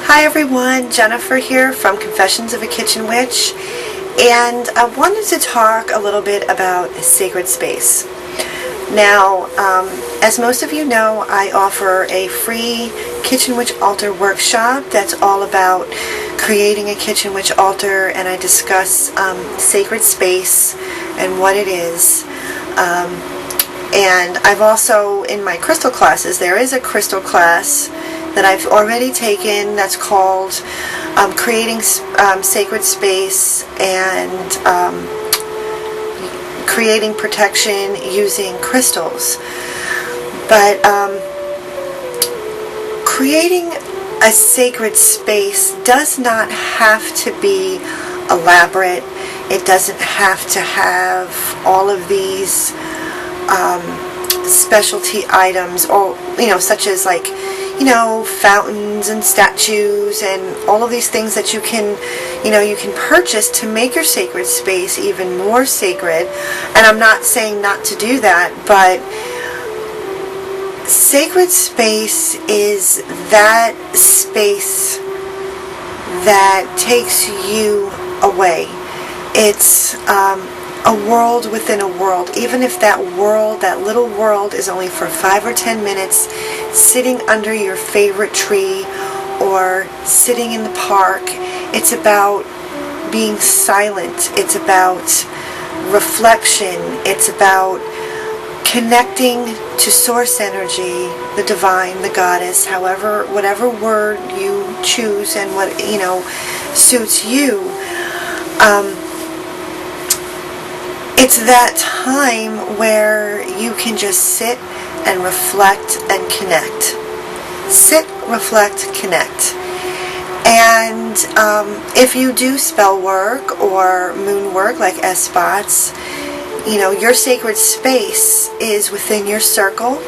Hi everyone, Jennifer here from Confessions of a Kitchen Witch, and I wanted to talk a little bit about sacred space. Now, as most of you know, I offer a free Kitchen Witch Altar workshop that's all about creating a Kitchen Witch altar, and I discuss sacred space and what it is. And I've also, in my crystal classes, there is a crystal class that I've already taken that's called Creating Sacred Space and Creating Protection Using Crystals. But creating a sacred space does not have to be elaborate. It doesn't have to have all of these specialty items, or such as fountains and statues and all of these things that you can purchase to make your sacred space even more sacred. And I'm not saying not to do that, but sacred space is that space that takes you away. It's a world within a world. Even if that little world is only for 5 or 10 minutes, sitting under your favorite tree or sitting in the park, it's about being silent. It's about reflection. It's about connecting to source energy, the divine, the goddess, whatever word you choose and what suits you. It's that time where you can just sit and reflect and connect. Sit, reflect, connect. And if you do spell work or moon work like S-spots, your sacred space is within your circle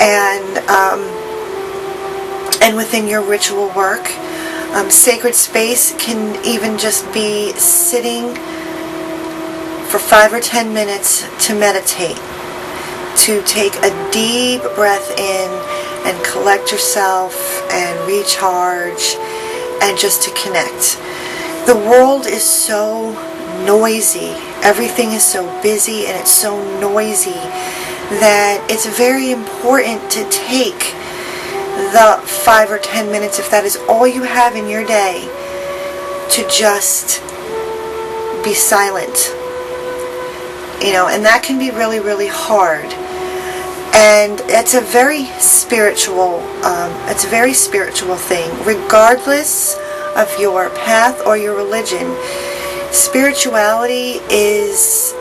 and within your ritual work. Sacred space can even just be sitting for 5 or 10 minutes to meditate, to take a deep breath in and collect yourself and recharge and just to connect. The world is so noisy. Everything is so busy and it's so noisy that it's very important to take the 5 or 10 minutes, if that is all you have in your day, to just be silent. And that can be really, really hard. And it's a very spiritual thing. Regardless of your path or your religion, spirituality is,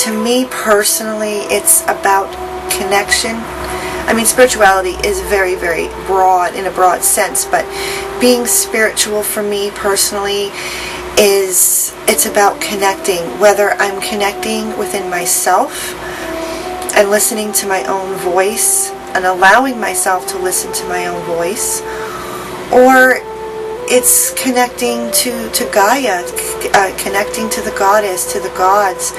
to me personally, it's about connection. Spirituality is very, very broad, in a broad sense, but being spiritual for me personally it's about connecting, whether I'm connecting within myself and listening to my own voice and allowing myself to listen to my own voice, or it's connecting to Gaia, connecting to the goddess, to the gods.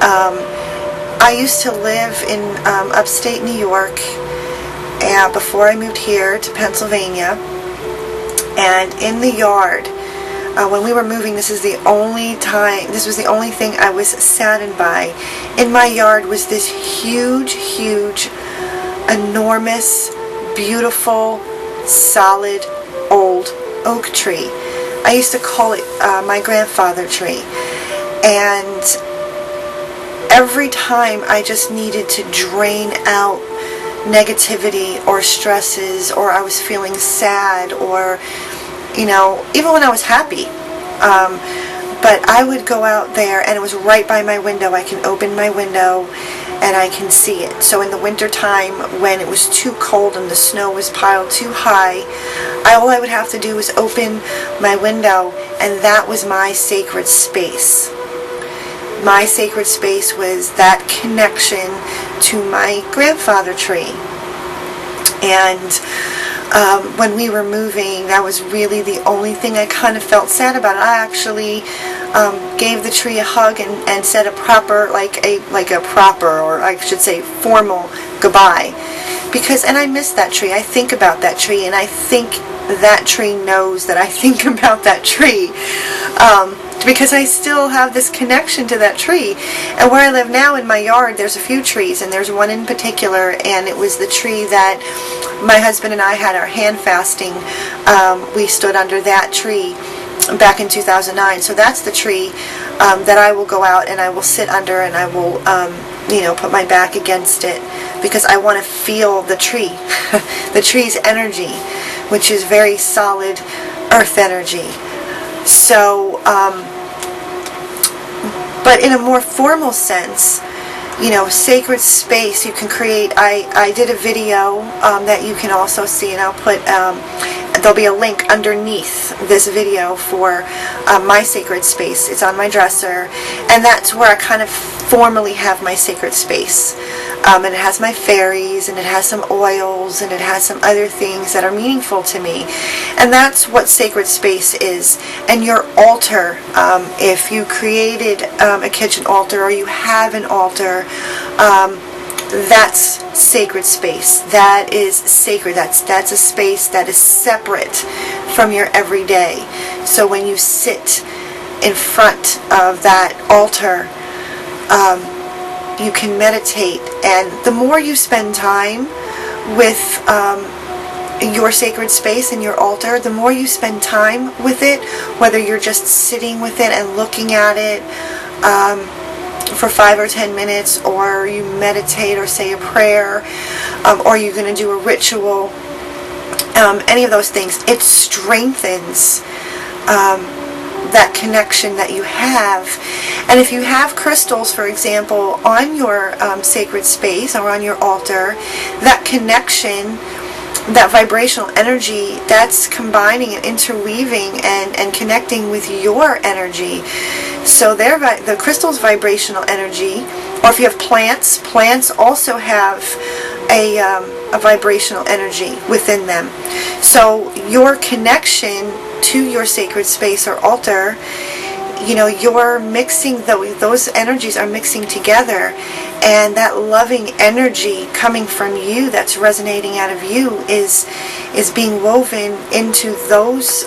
I used to live in upstate New York before I moved here to Pennsylvania, and in the yard, when we were moving, this was the only thing I was saddened by. In my yard was this huge, enormous, beautiful, solid, old oak tree. I used to call it my grandfather tree. And every time I just needed to drain out negativity or stresses, or I was feeling sad, or even when I was happy. But I would go out there, and it was right by my window. I can open my window and I can see it. So in the winter time, when it was too cold and the snow was piled too high, all I would have to do was open my window, and that was my sacred space. My sacred space was that connection to my grandfather tree. And when we were moving, that was really the only thing I kind of felt sad about. I actually gave the tree a hug and said a proper, or I should say formal goodbye, and I miss that tree. I think about that tree, and I think that tree knows that I think about that tree. Because I still have this connection to that tree. And where I live now in my yard, there's a few trees, and there's one in particular, and it was the tree that my husband and I had our hand fasting. We stood under that tree back in 2009. So that's the tree that I will go out and I will sit under, and I will put my back against it, because I want to feel the tree, the tree's energy, which is very solid earth energy. So, but in a more formal sense, sacred space you can create. I did a video that you can also see, and I'll put, there'll be a link underneath this video for my sacred space. It's on my dresser, and that's where I kind of formally have my sacred space. And it has my fairies, and it has some oils, and it has some other things that are meaningful to me. And that's what sacred space is. And your altar, if you created a kitchen altar, or you have an altar, that's sacred space. That is sacred. That's a space that is separate from your everyday. So when you sit in front of that altar, you can meditate, and the more you spend time with your sacred space and your altar, the more you spend time with it, whether you're just sitting with it and looking at it for 5 or 10 minutes, or you meditate or say a prayer, or you're going to do a ritual, any of those things, it strengthens that connection that you have. And if you have crystals, for example, on your sacred space or on your altar, that connection, that vibrational energy, that's combining and interweaving and connecting with your energy. So the crystal's vibrational energy, or if you have plants also have a vibrational energy within them. So your connection to your sacred space or altar, you're mixing, those energies are mixing together, and that loving energy coming from you, that's resonating out of you, is being woven into those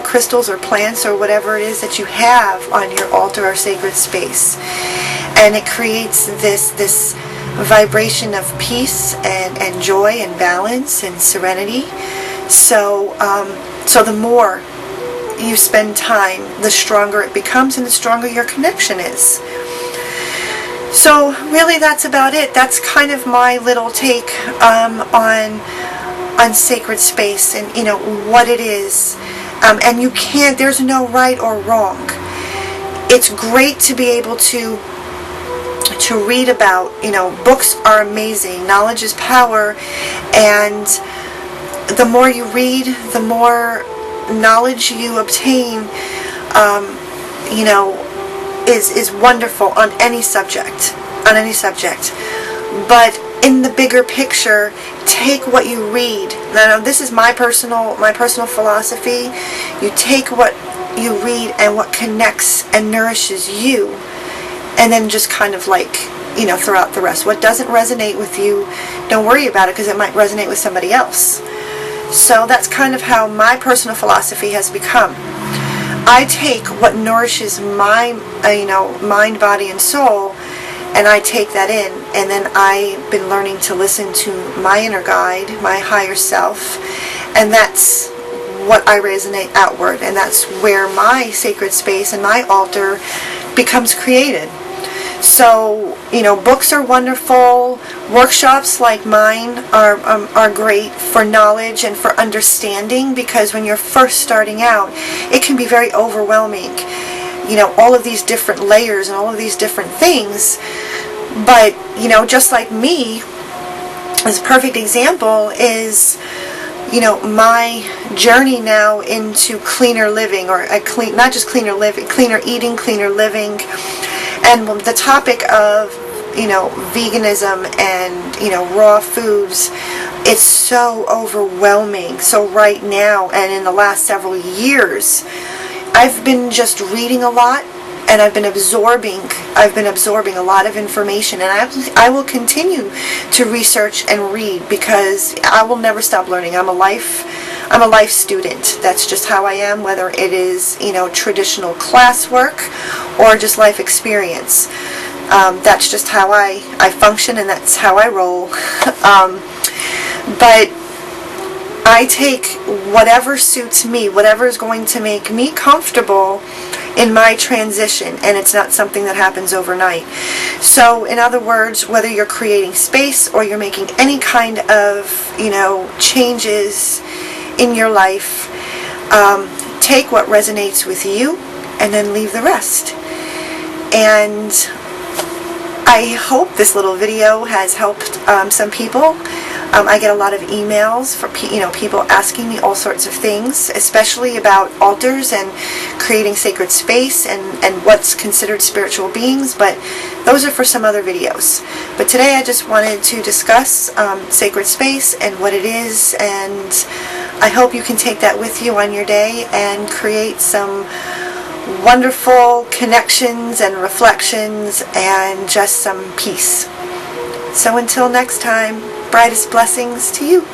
crystals or plants or whatever it is that you have on your altar or sacred space. And it creates this vibration of peace and joy and balance and serenity. So the more you spend time, the stronger it becomes, and the stronger your connection is. So really, that's about it. That's kind of my little take on sacred space, and what it is. And you can't, there's no right or wrong. It's great to be able to read about, books are amazing. Knowledge is power, and the more you read, the more knowledge you obtain, is wonderful on any subject. But in the bigger picture, take what you read. Now, this is my personal philosophy. You take what you read and what connects and nourishes you, and then just kind of throw out the rest. What doesn't resonate with you, don't worry about it, because it might resonate with somebody else. So that's kind of how my personal philosophy has become. I take what nourishes my mind, body, and soul, and I take that in, and then I've been learning to listen to my inner guide, my higher self, and that's what I resonate outward, and that's where my sacred space and my altar becomes created. So, books are wonderful. Workshops like mine are great for knowledge and for understanding, because when you're first starting out, it can be very overwhelming. All of these different layers and all of these different things. But, just like me, as a perfect example is, my journey now into cleaner living, or not just cleaner living, cleaner eating, cleaner living. And the topic of, veganism and, raw foods, it's so overwhelming. So right now, and in the last several years, I've been just reading a lot, and I've been absorbing a lot of information, and I will continue to research and read, because I will never stop learning. I'm a life student. That's just how I am, whether it is, traditional classwork or just life experience. That's just how I function, and that's how I roll. But I take whatever suits me, whatever is going to make me comfortable in my transition, and it's not something that happens overnight. So in other words, whether you're creating space or you're making any kind of, changes in your life, take what resonates with you and then leave the rest. And I hope this little video has helped some people. I get a lot of emails for people asking me all sorts of things, especially about altars and creating sacred space and what's considered spiritual beings, but those are for some other videos. But today I just wanted to discuss sacred space and what it is, and I hope you can take that with you on your day and create some wonderful connections and reflections and just some peace. So until next time, brightest blessings to you.